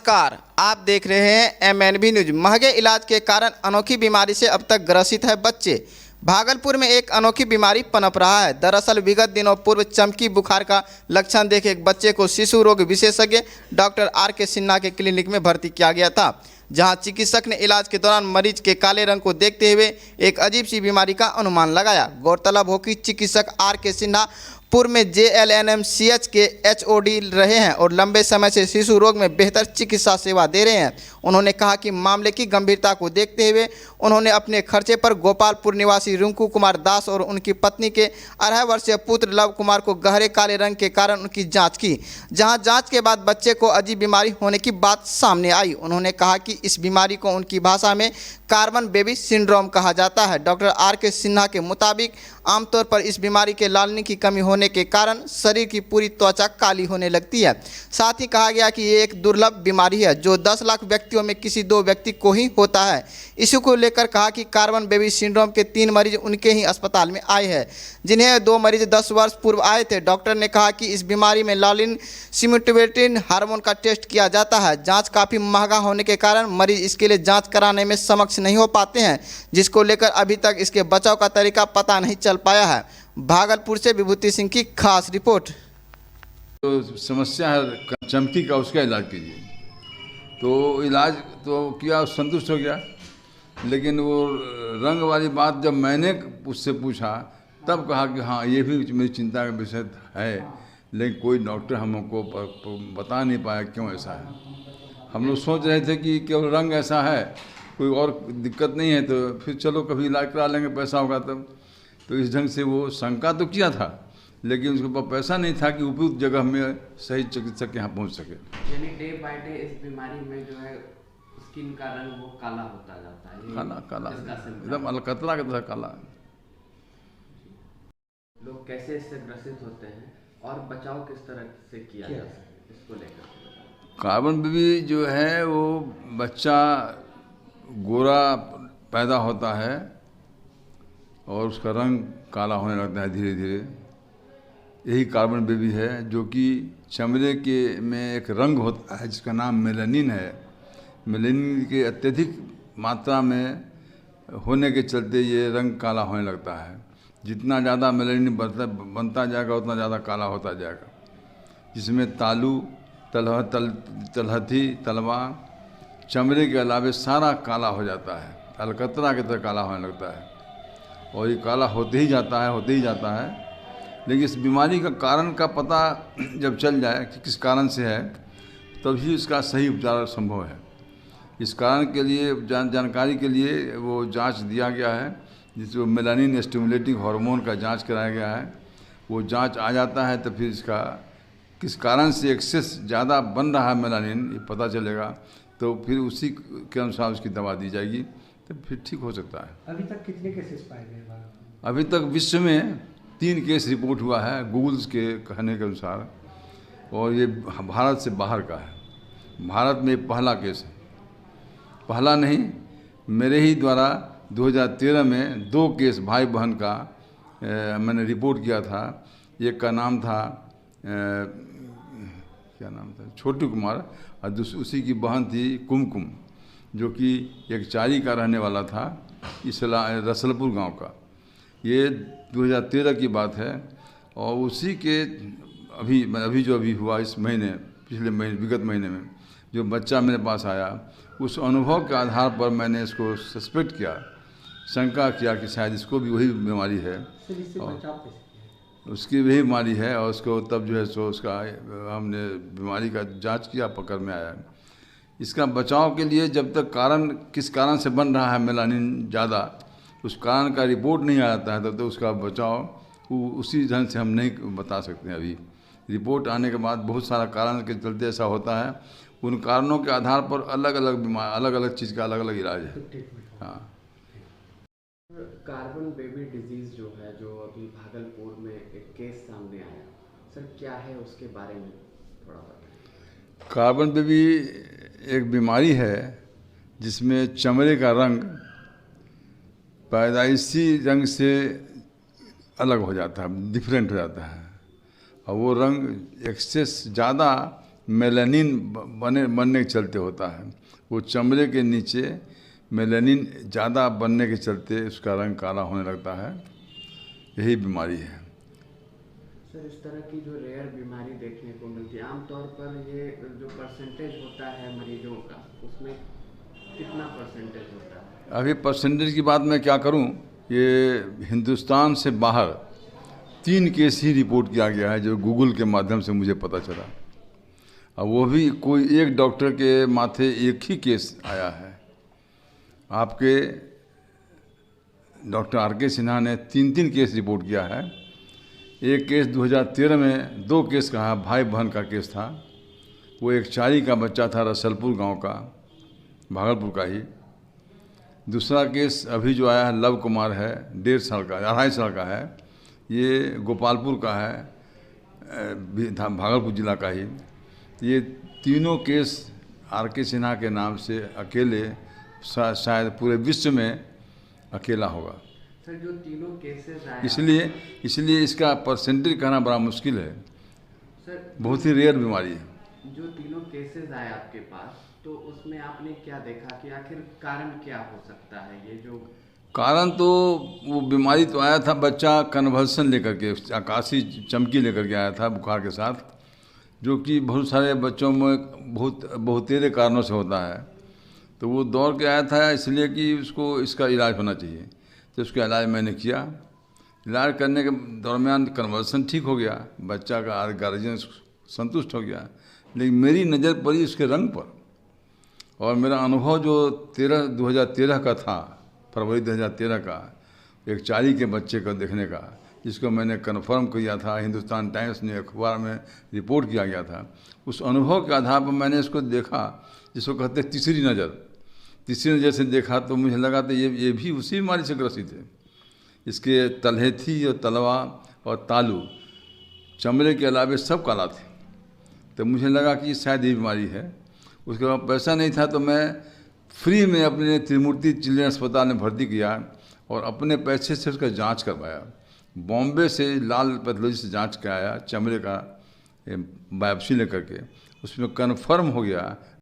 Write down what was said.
नमस्कार, आप देख रहे हैं MNB न्यूज। महंगे इलाज के कारण अनोखी बीमारी से अब तक ग्रसित है बच्चे। भागलपुर में एक अनोखी बीमारी पनप रहा है। दरअसल विगत दिनों पूर्व चमकी बुखार का लक्षण देख एक बच्चे को शिशु रोग विशेषज्ञ डॉक्टर RK सिन्हा के क्लिनिक में भर्ती किया गया था, जहां चिकित्सक ने इलाज के दौरान मरीज के काले रंग को देखते हुए एक अजीब सी बीमारी का अनुमान लगाया। गौरतलब हो कि चिकित्सक RK सिन्हा पूर्व में JLNMCH के HOD रहे हैं और लंबे समय से शिशु रोग में बेहतर चिकित्सा सेवा दे रहे हैं। उन्होंने कहा कि मामले की गंभीरता को देखते हुए उन्होंने अपने खर्चे पर गोपालपुर निवासी रिंकू कुमार दास और उनकी पत्नी के 2.5 वर्षीय पुत्र लव कुमार को गहरे काले रंग के कारण उनकी जांच की, जहां जांच के बाद बच्चे को अजीब बीमारी होने की बात सामने आई। उन्होंने कहा कि इस बीमारी को उनकी भाषा में कार्बन बेबी सिंड्रोम कहा जाता है। डॉक्टर RK सिन्हा के मुताबिक आमतौर पर इस बीमारी के लालिन की कमी होने के कारण शरीर की पूरी त्वचा काली होने लगती है। साथ ही कहा गया कि ये एक दुर्लभ बीमारी है जो 10 लाख व्यक्तियों में किसी 2 व्यक्ति को ही होता है। इसी को लेकर कहा कि कार्बन बेबी सिंड्रोम के 3 मरीज उनके ही अस्पताल में आए हैं, जिन्हें 2 मरीज 10 वर्ष पूर्व आए थे। डॉक्टर ने कहा कि इस बीमारी में लालिन सिमिटोबिटिन हार्मोन का टेस्ट किया जाता है। जाँच काफ़ी महंगा होने के कारण मरीज इसके लिए जाँच कराने में सक्षम नहीं हो पाते हैं, जिसको लेकर अभी तक इसके बचाव का तरीका पता नहीं चल पाया है। भागलपुर से विभूति सिंह की खास रिपोर्ट। तो समस्या है चमकी का, उसका इलाज कीजिए। तो इलाज तो किया, संतुष्ट हो गया, लेकिन वो रंग वाली बात जब मैंने उससे पूछा तब कहा कि हाँ ये भी मेरी चिंता का विषय है, लेकिन कोई डॉक्टर हमको बता नहीं पाया क्यों ऐसा है। हम लोग सोच रहे थे कि केवल रंग ऐसा है, कोई और दिक्कत नहीं है, तो फिर चलो कभी इलाज करा लेंगे, पैसा होगा तब। तो इस ढंग से वो शंका तो किया था, लेकिन उसके पास पैसा नहीं था कि उपयुक्त जगह में सही चिकित्सक यहाँ पहुँच सके। यानी डे बाय डे इस बीमारी में जो है स्किन का रंग वो काला होता जाता है। काला एकदम अलकतरा की तरह काला। लोग कैसे इससे ग्रसित होते हैं और बचाव किस तरह से किया जा सकता है, इसको लेकर? कार्बन बेबी जो है वो बच्चा गोरा पैदा होता है और उसका रंग काला होने लगता है धीरे धीरे। यही कार्बन बेबी है, जो कि चमड़े के में एक रंग होता है जिसका नाम मेलानिन है। मेलानिन के अत्यधिक मात्रा में होने के चलते ये रंग काला होने लगता है। जितना ज़्यादा मेलानिन बनता जाएगा उतना ज़्यादा काला होता जाएगा, जिसमें तालू, तलहथी, तलवा, चमड़े के अलावे सारा काला हो जाता है, अलकतरा की तरह काला होने लगता है। और ये काला होते ही जाता है। लेकिन इस बीमारी का कारण का पता जब चल जाए कि किस कारण से है, तभी इसका सही उपचार संभव है। इस कारण के लिए जानकारी के लिए वो जांच दिया गया है, जिसको मेलानिन स्टिमुलेटिंग हार्मोन का जांच कराया गया है। वो जांच आ जाता है तो फिर इसका किस कारण से एक्सेस ज़्यादा बन रहा है मेलानिन, ये पता चलेगा, तो फिर उसी के अनुसार उसकी दवा दी जाएगी, तो फिर ठीक हो सकता है। अभी तक कितने केसेस पाए गए? अभी तक विश्व में 3 केस रिपोर्ट हुआ है गूगल्स के कहने के अनुसार, और ये भारत से बाहर का है। भारत में पहला केस है, पहला नहीं, मेरे ही द्वारा 2013 में 2 केस भाई बहन का मैंने रिपोर्ट किया था। एक का नाम था क्या नाम था, छोटू कुमार, और उसी की बहन थी कुमकुम, जो कि एक चारी का रहने वाला था, रसलपुर गांव का। ये 2013 की बात है। और उसी के अभी हुआ इस महीने, पिछले महीने, विगत महीने में जो बच्चा मेरे पास आया, उस अनुभव के आधार पर मैंने इसको सस्पेक्ट किया, शंका किया कि शायद इसको भी वही बीमारी है, उसकी वही बीमारी है। और उसको तब जो है सो उसका हमने बीमारी का जांच किया, पकड़ में आया। इसका बचाव के लिए जब तक किस कारण से बन रहा है मेलानिन ज़्यादा, उस कारण का रिपोर्ट नहीं आ जाता है, तब तो उसका बचाव उसी ढंग से हम नहीं बता सकते हैं। अभी रिपोर्ट आने के बाद बहुत सारा कारण के चलते ऐसा होता है। उन कारणों के आधार पर अलग अलग चीज़ का अलग अलग इलाज है। हाँ, कार्बन बेबी डिजीज जो है, जो अभी भागलपुर में एक केस सामने आया, सर क्या है उसके बारे में थोड़ा बताएं। कार्बन बेबी एक बीमारी है जिसमें चमड़े का रंग पैदाइशी रंग से अलग हो जाता है, डिफरेंट हो जाता है, और वो रंग एक्सेस ज़्यादा मेलानिन बनने के चलते होता है। वो चमड़े के नीचे मेलानिन ज़्यादा बनने के चलते उसका रंग काला होने लगता है। यही बीमारी है। सर, इस तरह की जो रेयर बीमारी देखने को मिलती है, आमतौर पर ये जो परसेंटेज होता है मरीजों का, उसमें कितना परसेंटेज होता है? अभी परसेंटेज की बात मैं क्या करूं, ये हिंदुस्तान से बाहर 3 केस ही रिपोर्ट किया गया है जो गूगल के माध्यम से मुझे पता चला। और वो भी कोई एक डॉक्टर के माथे एक ही केस आया है। आपके डॉक्टर RK सिन्हा ने 3 केस रिपोर्ट किया है। एक केस 2013 में, 2 केस का भाई बहन का केस था। वो एक 4 का बच्चा था, रसलपुर गांव का, भागलपुर का ही। दूसरा केस अभी जो आया है लव कुमार है, 1.5 साल का, 2.5 साल का है। ये गोपालपुर का है, भागलपुर जिला का ही। ये तीनों केस RK सिन्हा के नाम से अकेले शायद पूरे विश्व में अकेला होगा। सर, जो तीनों केसेस आए, इसलिए इसका परसेंटेज कहना बड़ा मुश्किल है। सर, बहुत ही रेयर बीमारी है। जो तीनों केसेस आए आपके पास, तो उसमें आपने क्या देखा कि आखिर कारण क्या हो सकता है? ये जो कारण तो वो बीमारी तो आया था, बच्चा कन्वल्सन लेकर के, आकाशी चमकी लेकर के आया था बुखार के साथ, जो कि बहुत सारे बच्चों में बहुतेरे कारणों से होता है। तो वो दौड़ के आया था इसलिए कि उसको इसका इलाज होना चाहिए। तो उसका इलाज मैंने किया। इलाज करने के दरमियान कन्वर्सन ठीक हो गया, बच्चा का गार्जियन संतुष्ट हो गया। लेकिन मेरी नज़र पड़ी उसके रंग पर, और मेरा अनुभव जो 2013 का था, फरवरी 2013 का, एक 4 के बच्चे को देखने का, जिसको मैंने कन्फर्म किया था, हिंदुस्तान टाइम्स ने अखबार में रिपोर्ट किया गया था। उस अनुभव के आधार पर मैंने इसको देखा, जिसको कहते हैं तीसरी नज़र। तीसरी नज़र से देखा तो मुझे लगा तो ये भी उसी बीमारी से ग्रसित है। इसके तलहेथी और तलवा और तालू चमड़े के अलावे सब काला थे। तो मुझे लगा कि शायद ये बीमारी है। उसके बाद पैसा नहीं था तो मैं फ्री में अपने त्रिमूर्ति चिल्ड्रन अस्पताल में भर्ती किया और अपने पैसे से उसका जांच करवाया। बॉम्बे से लाल पैथोलॉजी से जांच कराया, चमड़े का बायोप्सी लेकर के। उसमें कन्फर्म हो गया